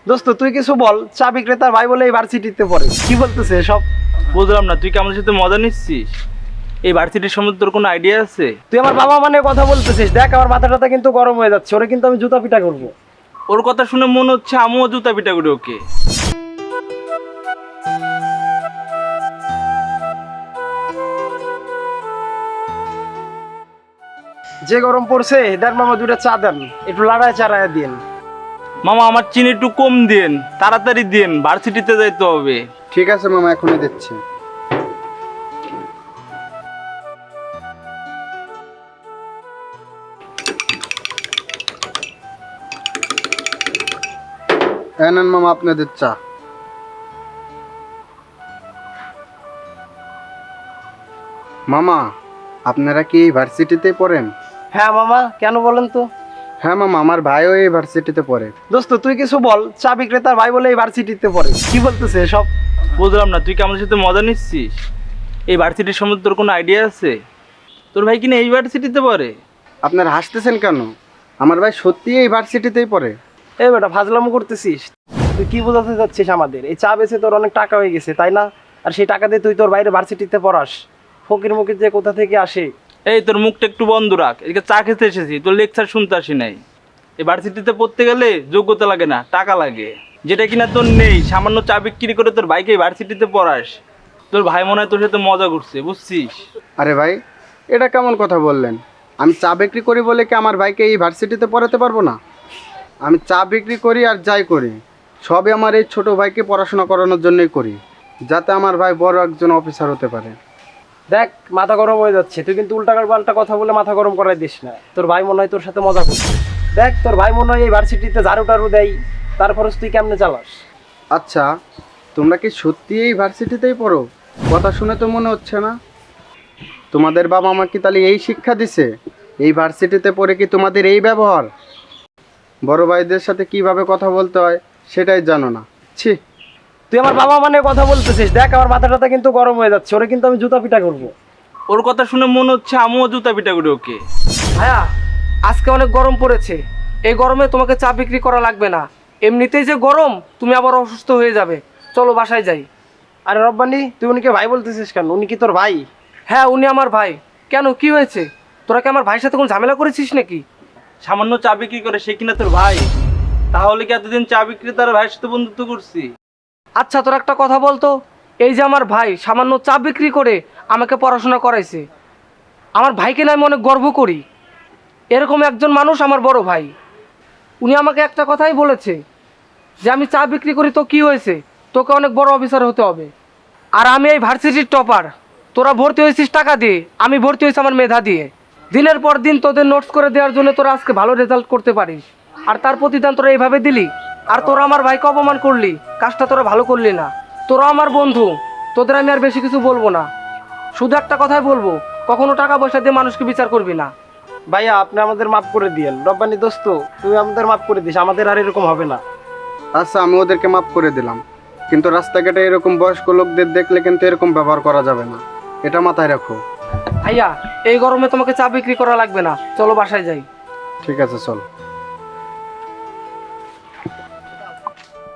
দোস্ত তুই কিছু বল, চা বিক্রেতার ভাই বলে এই ভার্সিটিতে পড়ে, কি বলতেছে সব? বুঝলাম না, তুই কি আমাদের সাথে মজা নিচ্ছিস? এই ভার্সিটির সম্বন্ধে তোর কোনো আইডিয়া আছে? তুই আমার বাবা মানে কথা বলতেছিস? দেখ আমার মাথাটা কিন্তু গরম হয়ে যাচ্ছে, ওরে কিন্তু আমি জুতা পিটা করবো। ওর কথা শুনে মনে হচ্ছে আমিও জুতা পিটা করি ওকে। যে গরম পড়ছে, দেন মামা দুইটা চা দেন, একটু লাড়ায় চাড়ায় দিন। মামা আমার চিনি একটু কম দিন, তাড়াতাড়ি দিন, ভার্সিটিতে যাইতে হবে। ঠিক আছে মামা, এখনই দিচ্ছি। নেন মামা আপনাদের চা। মামা, আপনারা কি এই ভার্সিটিতে পড়েন? হ্যাঁ মামা, কেন বলেন তো? হ্যাঁ মামা, আমার ভাইও এই ভার্সিটিতে পড়ে। দোস্ত তুই কিছু বল, চা বিক্রেতার ভাই বলে এই ভার্সিটিতে পড়ে, কি বলতেছে সব? বুঝলাম না, তুই কি আমাদের সাথে মজা নিচ্ছিস? এই ভার্সিটির সম্বন্ধে তোর কোনো আইডিয়া আছে? তোর ভাই কিনা এই ভার্সিটিতে পড়ে? আপনারা হাসতেছেন কেন? আমার ভাই সত্যিই এই ভার্সিটিতেই পড়ে। এই বেটা ফাজলামো করতেছিস? তুই কি বোঝাতে চাচ্ছিস আমাদের? এই চা বেচে তোর অনেক টাকা হয়ে গেছে তাই না? আর সেই টাকা দিয়ে তুই তোর বাইরে ভার্সিটিতে পড়াস? ফকির মুকির যে কোথা থেকে আসে। এই তোর মুখটা একটু বন্ধ রাখ, এদিকে চা খেতে এসেছি, তোর লেকচার শুনতে আসি নাই। এই ভার্সিটিতে পড়তে গেলে যোগ্যতা লাগে না, টাকা লাগে, যেটা কিনা তোর নেই। সামান্য চা বিক্রি করে তোর ভাইকে ভার্সিটিতে পড়াস? তোর ভাই মনে হয় তোর সাথে মজা করছে, বুঝছিস? আরে ভাই, এটা কেমন কথা বললেন? আমি চা বিক্রি করি বলে কি আমার ভাইকে এই ভার্সিটিতে পড়াতে পারবো না? আমি চা বিক্রি করি আর যাই করি, সবই আমার এই ছোট ভাইকে পড়াশোনা করানোর জন্যই করি, যাতে আমার ভাই বড় একজন অফিসার হতে পারে। দেখ মাথা গরম হয়ে যাচ্ছে, তুই কিন্তু উল্টাকার পাল্টা কথা বলে মাথা গরম করাই দিস না। তোর ভাই মনে হয় তোর সাথে মজা করছে। দেখ তোর ভাই মনে হয় এই ভার্সিটিতে ঝাড়ু টাড়ু দেয়, তারপরে তুই কেমনে চালাস? আচ্ছা, তোমরা কি সত্যি এই ভার্সিটিতেই পড়ো? কথা শুনে তো মনে হচ্ছে না। তোমাদের বাবা মা কি তাহলে এই শিক্ষা দিছে? এই ভার্সিটিতে পড়ে কি তোমাদের এই ব্যবহার? বড় ভাইদের সাথে কিভাবে কথা বলতে হয় সেটাই জানো না? ছি! তুই আমার বাবা মানে কথা বলতেছিস? দেখ আমার মাথাটা কিন্তু গরম হয়ে যাচ্ছে, ওরে কিন্তু আমি জুতা পিটা করবো। ওর কথা শুনে মনে হচ্ছে আমিও জুতা পিটা করি ওকে। ভাইয়া, আজকে অনেক গরম পড়েছে। এই গরমে তোমাকে চা বিক্রি করা লাগবে না। এমনিতেই যে গরম, তুমি আবার অসুস্থ হয়ে যাবে। চলো বাসায় যাই। আরে রব্বানি, তুই উনিকে ভাই বলতেছিস কেন? উনি কি তোর ভাই? হ্যাঁ, উনি আমার ভাই। কেন, কি হয়েছে? তোরা কি আমার ভাইয়ের সাথে কোনো ঝামেলা করেছিস নাকি? সামান্য চা বিক্রি করে সে কিনা তোর ভাই? তাহলে কি এতদিন চা বিক্রেতার ভাইয়ের সাথে বন্ধুত্ব করছি? আচ্ছা, তোর একটা কথা বলতো, এই যে আমার ভাই সামান্য চা বিক্রি করে আমাকে পড়াশোনা করাইছে, আমার ভাইকে না আমি অনেক গর্ব করি। এরকম একজন মানুষ আমার বড় ভাই। উনি আমাকে একটা কথাই বলেছে যে আমি চা বিক্রি করি তো কি হয়েছে, তোকে অনেক বড় অফিসার হতে হবে। আর আমি এই ভার্সিটির টপার। তোরা ভর্তি হয়েছিস টাকা দিয়ে, আমি ভর্তি হয়েছি আমার মেধা দিয়ে। দিনের পর দিন তোদের নোটস করে দেওয়ার জন্য তোরা আজকে ভালো রেজাল্ট করতে পারিস, আর তার প্রতিদান তোরা এইভাবে দিলি। আর তোরা আমার ভাইকে অপমান করলি, কাজটা তোরা ভালো করলি না। তোরা আমার বন্ধু, তোদের আমি আর বেশি কিছু বলবো না। শুধু একটা কথাই বলবো, কখনো টাকা পয়সা দিয়ে মানুষকে বিচার করবি না। ভাইয়া আপনি আমাদের মাফ করে দিয়েন। রব্বানি দোস্ত, তুই আমাদের মাফ করে দিস, আমাদের আর এরকম হবে না। আচ্ছা, আমি ওদেরকে মাফ করে দিলাম, কিন্তু রাস্তাঘাটে এরকম বয়স্ক লোকদের দেখলে কিন্তু এরকম ব্যবহার করা যাবে না, এটা মাথায় রাখো। ভাইয়া, এই গরমে তোমাকে চা বিক্রি করা লাগবে না, চলো বাসায় যাই। ঠিক আছে, চল।